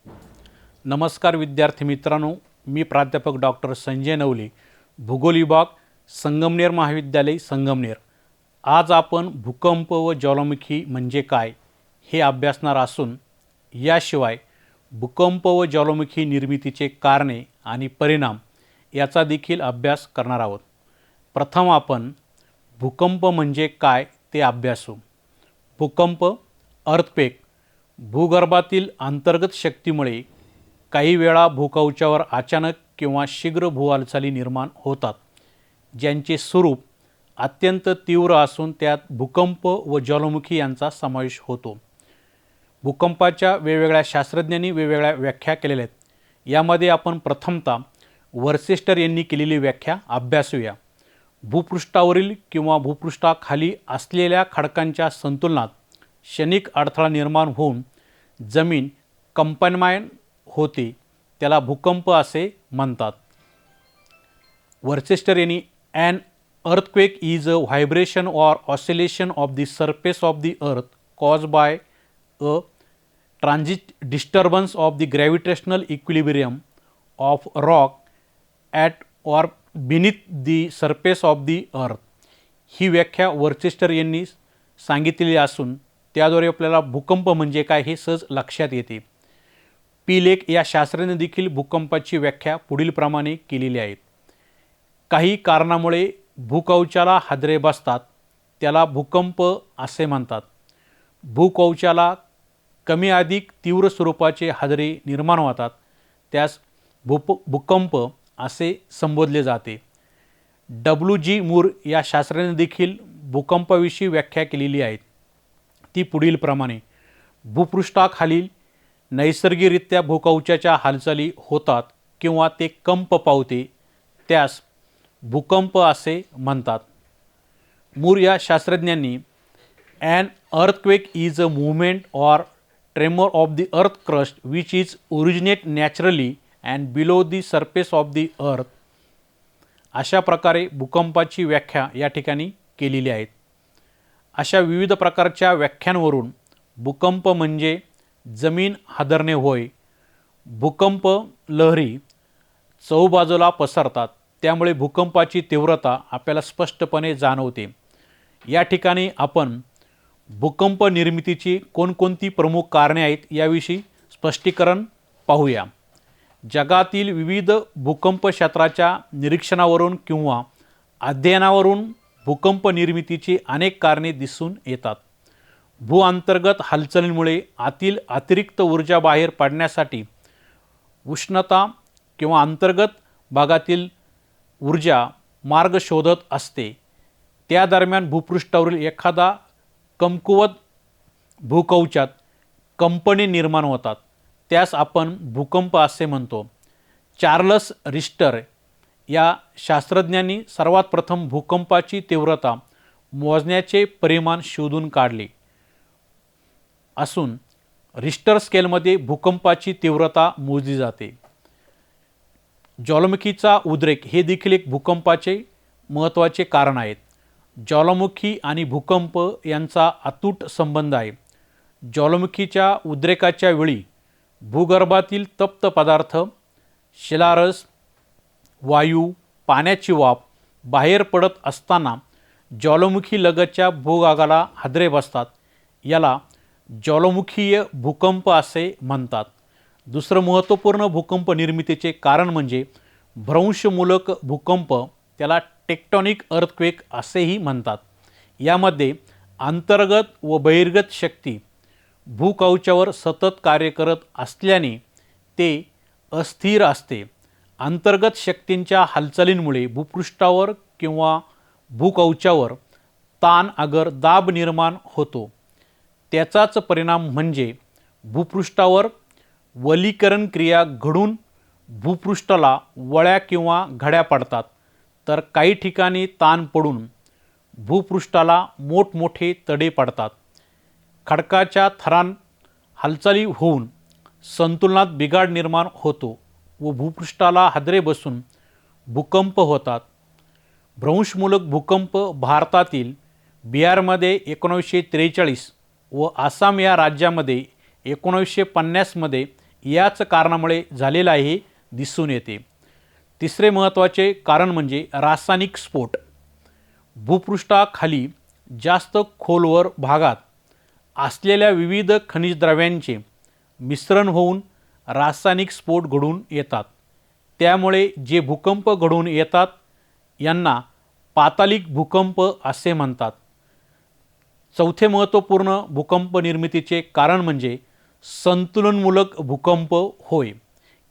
नमस्कार विद्यार्थी मित्रांनो, मी प्राध्यापक डॉक्टर संजय नवले, भूगोल विभाग, संगमनेर महाविद्यालय, संगमनेर. आज आपण भूकंप व ज्वालामुखी म्हणजे काय हे अभ्यासणार असून याशिवाय भूकंप व ज्वालामुखी निर्मितीचे कारणे आणि परिणाम याचा देखील अभ्यास करणार आहोत. प्रथम आपण भूकंप म्हणजे काय ते अभ्यासू. भूकंप, अर्थक्वेक, भूगर्भातील अंतर्गत शक्तीमुळे काही वेळा भूकवचावर अचानक किंवा शीघ्र भूहालचाली निर्माण होतात, ज्यांचे स्वरूप अत्यंत तीव्र असून त्यात भूकंप व ज्वालामुखी यांचा समावेश होतो. भूकंपाच्या वेगवेगळ्या शास्त्रज्ञांनी वेगवेगळ्या व्याख्या केलेल्या आहेत. यामध्ये आपण प्रथमतः वर्सेस्टर यांनी केलेली व्याख्या अभ्यासूया. भूपृष्ठावरील किंवा भूपृष्ठाखाली असलेल्या खडकांच्या संतुलनात क्षणिक अडथळा निर्माण होऊन जमीन कंपनमान होते, त्याला भूकंप असे म्हणतात. वर्सेस्टर यांनी an earthquake is a vibration or oscillation of the surface of the earth cause by a transit disturbance of the gravitational equilibrium of rock at or beneath the surface of the earth. ही व्याख्या Worcester यांनी सांगितलेली असून त्याद्वारे आपल्याला भूकंप म्हणजे काय हे सहज लक्षात येते. पीलेक या शास्त्रज्ञाने देखील भूकंपाची व्याख्या पुढील प्रमाणे केलेली आहे. काही कारणामुळे भूकवचाला हादरे बसतात, त्याला भूकंप असे म्हणतात. भूकवचाला कमी अधिक तीव्र स्वरूपाचे हादरे निर्माण होतात, त्यास भूकंप असे संबोधले जाते. W.G. मूर या शास्त्रज्ञाने देखील भूकंपाविषयी व्याख्या केलेली आहे. ती पुढील प्रमाणे: भूपृष्ठाखालील नैसर्गिकरित्या भूकवचाच्या हालचाली होतात किंवा ते कंप पावते, त्यास भूकंप असे म्हणतात. मूर या शास्त्रज्ञांनी an earthquake is a movement or tremor of the earth crust which is originate naturally and below the surface of the earth अशा प्रकारे भूकंपाची व्याख्या या ठिकाणी केलेली आहे. अशा विविध प्रकारच्या व्याख्यांवरून भूकंप म्हणजे जमीन हादरणे होय. भूकंप लहरी चहूबाजूला पसरतात, त्यामुळे भूकंपाची तीव्रता आपल्याला स्पष्टपणे जाणवते. या ठिकाणी आपण भूकंप निर्मितीची कोणकोणती प्रमुख कारणे आहेत याविषयी स्पष्टीकरण पाहूया. जगातील विविध भूकंप क्षेत्राच्या निरीक्षणावरून किंवा अध्ययनावरून भूकंप निर्मितीची अनेक कारणे दिसून येतात. भूअंतर्गत हालचालींमुळे आतील अतिरिक्त ऊर्जा बाहेर पडण्यासाठी उष्णता किंवा अंतर्गत भागातील ऊर्जा मार्ग शोधत असते. त्या दरम्यान भूपृष्ठावरील एखादा कमकुवत भूकवचात कंपने निर्माण होतात, त्यास आपण भूकंप असे म्हणतो. चार्ल्स रिश्टर या शास्त्रज्ञांनी सर्वात प्रथम भूकंपाची तीव्रता मोजण्याचे परिमाण शोधून काढले असून रिश्टर स्केलमध्ये भूकंपाची तीव्रता मोजली जाते. ज्वालामुखीचा उद्रेक हे देखील एक भूकंपाचे महत्त्वाचे कारण आहेत. ज्वालामुखी आणि भूकंप यांचा अतूट संबंध आहे. ज्वालामुखीच्या उद्रेकाच्या वेळी भूगर्भातील तप्त पदार्थ, शिलारस, वायू, पाण्याची वाफ बाहेर पडत असताना ज्वालामुखी लगतच्या भूभागाला हादरे बसतात, याला ज्वालामुखीय भूकंप असे म्हणतात. दुसरं महत्त्वपूर्ण भूकंप निर्मितीचे कारण म्हणजे भ्रंशमूलक भूकंप, त्याला टेक्टोनिक अर्थक्वेक असेही म्हणतात. यामध्ये अंतर्गत व बहिर्गत शक्ती भूकवचावर सतत कार्य करत असल्याने ते अस्थिर असते. अंतर्गत शक्तींच्या हालचालींमुळे भूपृष्ठावर किंवा भूकवचावर ताण अगर दाब निर्माण होतो. त्याचाच परिणाम म्हणजे भूपृष्ठावर वलीकरण क्रिया घडून भूपृष्ठाला वळ्या किंवा घड्या पडतात, तर काही ठिकाणी ताण पडून भूपृष्ठाला मोठमोठे तडे पडतात. खडकाच्या थरांत हालचाली होऊन संतुलनात बिघाड निर्माण होतो व भूपृष्ठाला हादरे बसून भूकंप होतात. भ्रंशमूलक भूकंप भारतातील बिहारमध्ये 1943 व आसाम या राज्यामध्ये 1950 मध्ये याच कारणामुळे झालेला आहे दिसून येते. तिसरे महत्त्वाचे कारण म्हणजे रासायनिक स्फोट. भूपृष्ठाखाली जास्त खोलवर भागात असलेल्या विविध खनिज द्रव्यांचे मिश्रण होऊन रासायनिक स्फोट घडून येतात. त्यामुळे जे भूकंप घडून येतात यांना पातालिक भूकंप असे म्हणतात. चौथे महत्त्वपूर्ण भूकंप निर्मितीचे कारण म्हणजे संतुलनमूलक भूकंप होय.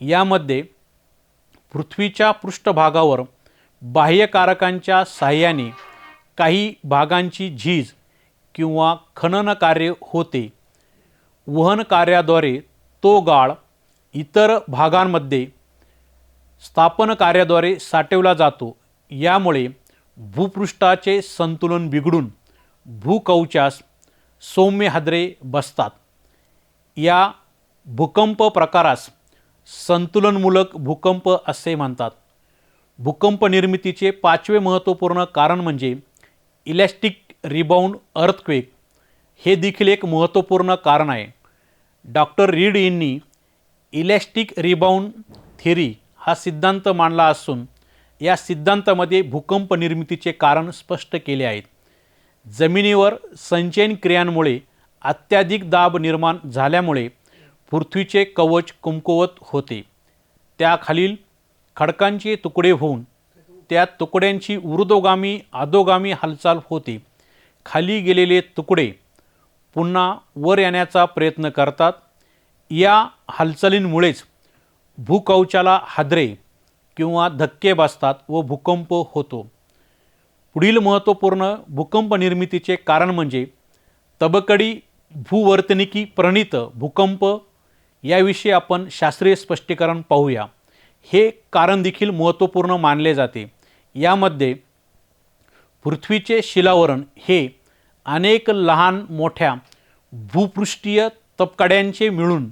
यामध्ये पृथ्वीच्या पृष्ठभागावर बाह्यकारकांच्या साहाय्याने काही भागांची झीज किंवा खनन कार्य होते. वहन कार्याद्वारे तो गाळ इतर भागांमध्ये स्थापन कार्याद्वारे साठवला जातो. यामुळे भूपृष्ठाचे संतुलन बिघडून भूकवचास सौम्य हादरे बसतात. या भूकंप प्रकारास संतुलनमूलक भूकंप असे म्हणतात. भूकंप निर्मितीचे पाचवे महत्त्वपूर्ण कारण म्हणजे इलॅस्टिक रिबाउंड अर्थक्वेक. हे देखील एक महत्त्वपूर्ण कारण आहे. डॉक्टर रीड यांनी इलॅस्टिक रिबाउंड थिअरी हा सिद्धांत मांडला असून या सिद्धांतामध्ये भूकंप निर्मितीचे कारण स्पष्ट केले आहेत. जमिनीवर संचयन क्रियांमुळे अत्याधिक दाब निर्माण झाल्यामुळे पृथ्वीचे कवच कमकुवत होते. त्याखालील खडकांचे तुकडे होऊन त्या तुकड्यांची ऊर्ध्वगामी अधोगामी हालचाल होते. खाली गेलेले तुकडे पुन्हा वर येण्याचा प्रयत्न करतात. या हालचालींमुळेच भूकवचाला हादरे किंवा धक्के बसतात व भूकंप होतो. पुढील महत्त्वपूर्ण भूकंप निर्मितीचे कारण म्हणजे तबकडी भूवर्तनिकी प्रणीत भूकंप. याविषयी आपण शास्त्रीय स्पष्टीकरण पाहूया. हे कारण देखील महत्त्वपूर्ण मानले जाते. यामध्ये पृथ्वीचे शिलावरण हे अनेक लहान मोठ्या भूपृष्ठीय तबकड्यांचे मिळून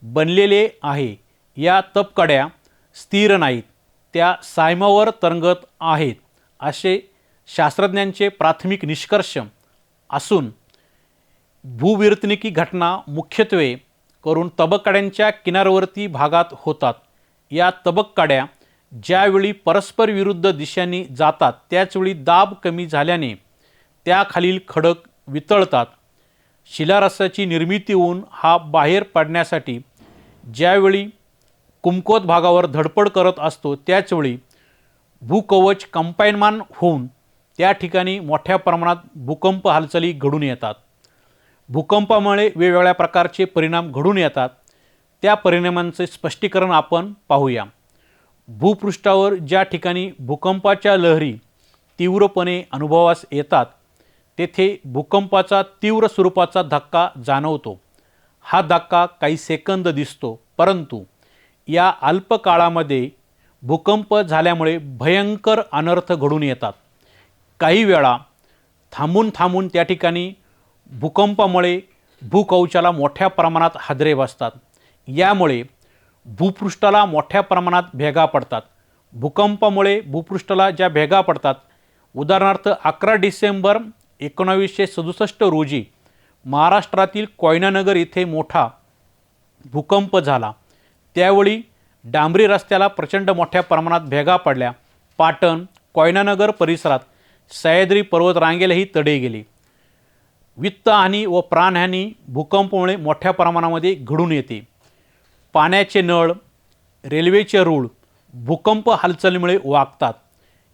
बनलेले आहे. या तबकड्या स्थिर नाहीत, त्या सायमावर तरंगत आहेत असे शास्त्रज्ञांचे प्राथमिक निष्कर्ष असून भूविवर्तनिकी घटना मुख्यत्वे करून तबकड्यांच्या किनारवर्ती भागात होतात. या तबकड्या ज्यावेळी परस्पर विरुद्ध दिशांनी जातात त्याचवेळी दाब कमी झाल्याने त्याखालील खडक वितळतात. शिलारसाची निर्मिती होऊन हा बाहेर पडण्यासाठी ज्यावेळी कमकुवत भागावर धडपड करत असतो त्याचवेळी भूकवच कंपायनमान होऊन त्या ठिकाणी मोठ्या प्रमाणात भूकंप हालचाली घडून येतात. भूकंपामुळे वेगवेगळ्या प्रकारचे परिणाम घडून येतात. त्या परिणामांचे स्पष्टीकरण आपण पाहूया. भूपृष्ठावर ज्या ठिकाणी भूकंपाच्या लहरी तीव्रपणे अनुभवास येतात तेथे भूकंपाचा तीव्र स्वरूपाचा धक्का जाणवतो. हा धक्का काही सेकंद दिसतो, परंतु या अल्प काळामध्ये भूकंप झाल्यामुळे भयंकर अनर्थ घडून येतात. काही वेळा थांबून त्या ठिकाणी भूकंपामुळे भूकवचाला मोठ्या प्रमाणात हादरे बसतात. यामुळे भूपृष्ठाला मोठ्या प्रमाणात भेगा पडतात. भूकंपामुळे भूपृष्ठाला ज्या भेगा पडतात, उदाहरणार्थ 11 डिसेंबर 1967 रोजी महाराष्ट्रातील कोयनानगर येथे मोठा भूकंप झाला. त्यावेळी डांबरी रस्त्याला प्रचंड मोठ्या प्रमाणात भेगा पडल्या. पाटण कोयनानगर परिसरात सह्याद्री पर्वतरांगेलाही तडे गेले. वित्तहानी व प्राणहानी भूकंपामुळे मोठ्या प्रमाणामध्ये घडून येते. पाण्याचे नळ, रेल्वेचे रूळ भूकंप हालचालीमुळे वाकतात.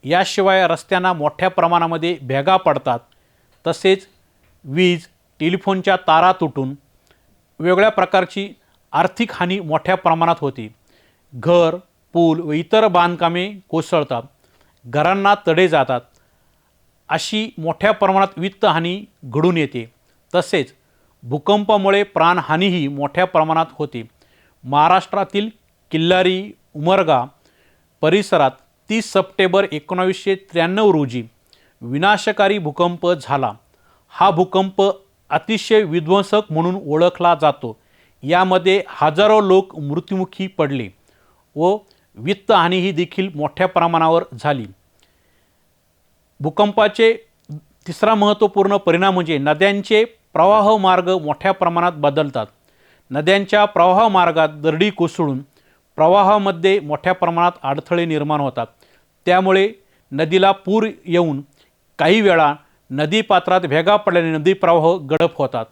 याशिवाय रस्त्यांना मोठ्या प्रमाणामध्ये भेगा पडतात. तसेच वीज, टेलिफोनच्या तारा तुटून वेगवेगळ्या प्रकारची आर्थिक हानी मोठ्या प्रमाणात होते. घर, पूल व इतर बांधकामे कोसळतात. घरांना तडे जातात. अशी मोठ्या प्रमाणात वित्तहानी घडून येते. तसेच भूकंपामुळे प्राणहानीही मोठ्या प्रमाणात होते. महाराष्ट्रातील किल्लारी, उमरगा परिसरात 30 सप्टेंबर 1993 रोजी विनाशकारी भूकंप झाला. हा भूकंप अतिशय विध्वंसक म्हणून ओळखला जातो. यामध्ये हजारो लोक मृत्युमुखी पडले व वित्तहानीही देखील मोठ्या प्रमाणावर झाली. भूकंपाचे तिसरा महत्त्वपूर्ण परिणाम म्हणजे नद्यांचे प्रवाह मार्ग मोठ्या प्रमाणात बदलतात. नद्यांच्या प्रवाहमार्गात दरडी कोसळून प्रवाहामध्ये मोठ्या प्रमाणात अडथळे निर्माण होतात. त्यामुळे नदीला पूर येऊन काही वेळा नदीपात्रात भेगा पडल्याने नदी प्रवाह गडप होतात.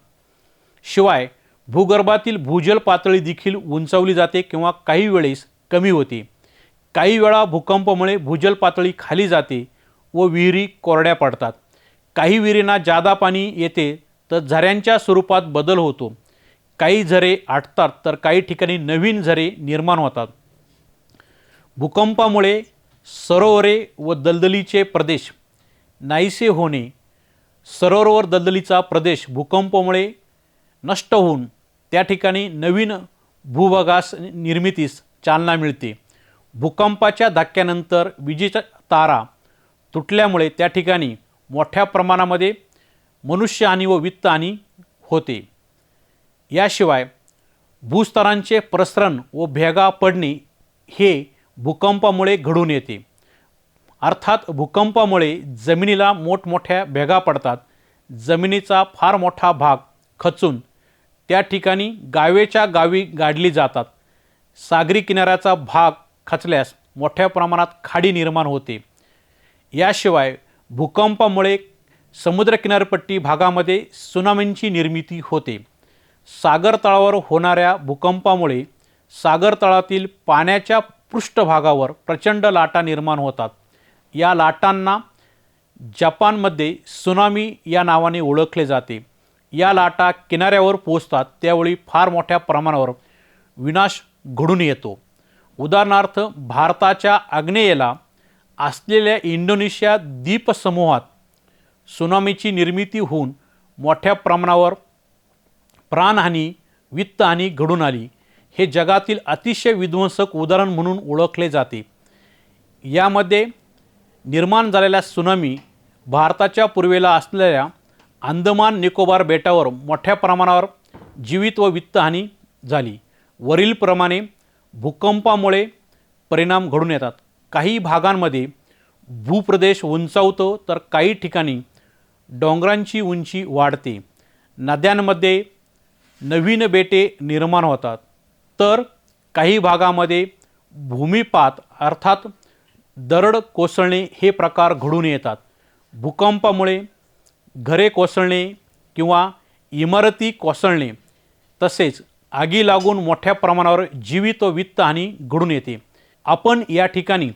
शिवाय भूगर्भातील भूजल पातळी देखील उंचावली जाते किंवा काही वेळेस कमी होते. काही वेळा भूकंपामुळे भूजल पातळी खाली जाते व विहिरी कोरड्या पडतात. काही विहिरींना जादा पाणी येते तर झऱ्यांच्या स्वरूपात बदल होतो. काही झरे आटतात तर काही ठिकाणी नवीन झरे निर्माण होतात. भूकंपामुळे सरोवरे व दलदलीचे प्रदेश नाहीसे होणे. सरोवर दलदलीचा प्रदेश भूकंपामुळे नष्ट होऊन त्या ठिकाणी नवीन भूभागास निर्मितीस चालना मिळते. भूकंपाच्या धक्क्यानंतर विजेच्या तारा तुटल्यामुळे त्या ठिकाणी मोठ्या प्रमाणामध्ये मनुष्यहानी व वित्तहानी होते. याशिवाय भूस्तरांचे प्रसरण व भेगा पडणे हे भूकंपामुळे घडून येते. अर्थात भूकंपामुळे जमिनीला मोठमोठ्या भेगा पडतात. जमिनीचा फार मोठा भाग खचून त्या ठिकाणी गावेच्या गावी गाडली जातात. सागरी किनाऱ्याचा भाग खचल्यास मोठ्या प्रमाणात खाडी निर्माण होते. याशिवाय भूकंपामुळे समुद्र किनारपट्टी भागामध्ये सुनामींची निर्मिती होते. सागर तळावर होणाऱ्या भूकंपामुळे सागर तळातील पाण्याच्या पृष्ठभागावर प्रचंड लाटा निर्माण होतात. या लाटांना जपानमध्ये सुनामी या नावाने ओळखले जाते. या लाटा किनाऱ्यावर पोहोचतात त्यावेळी फार मोठ्या प्रमाणावर विनाश घडून येतो. उदाहरणार्थ भारताच्या आग्नेयेला असलेल्या इंडोनेशिया द्वीपसमूहात सुनामीची निर्मिती होऊन मोठ्या प्रमाणावर प्राणहानी वित्तहानी घडून आली. हे जगातील अतिशय विध्वंसक उदाहरण म्हणून ओळखले जाते. यामध्ये निर्माण झालेल्या सुनामी भारताच्या पूर्वेला असलेल्या अंदमान निकोबार बेटावर मोठ्या प्रमाणावर जीवित व वित्तहानी झाली. वरीलप्रमाणे भूकंपामुळे परिणाम घडून येतात. काही भागांमध्ये भूप्रदेश उंचावतो तर काही ठिकाणी डोंगरांची उंची वाढते. नद्यांमध्ये नवीन बेटे निर्माण होतात तर काही भागामध्ये भूमिपात अर्थात दरड कोसळणे हे प्रकार घडून येतात. भूकंपामुळे घरे कोसळणे किंवा इमारती कोसळणे तसेच आगी लागून मोठ्या प्रमाणावर जीवित व वित्तहानी घडून येते. आपण या ठिकाणी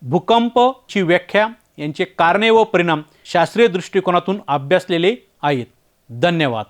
भूकंपची व्याख्या यांचे कारणे व परिणाम शास्त्रीय दृष्टिकोनातून अभ्यासलेले आहेत. धन्यवाद.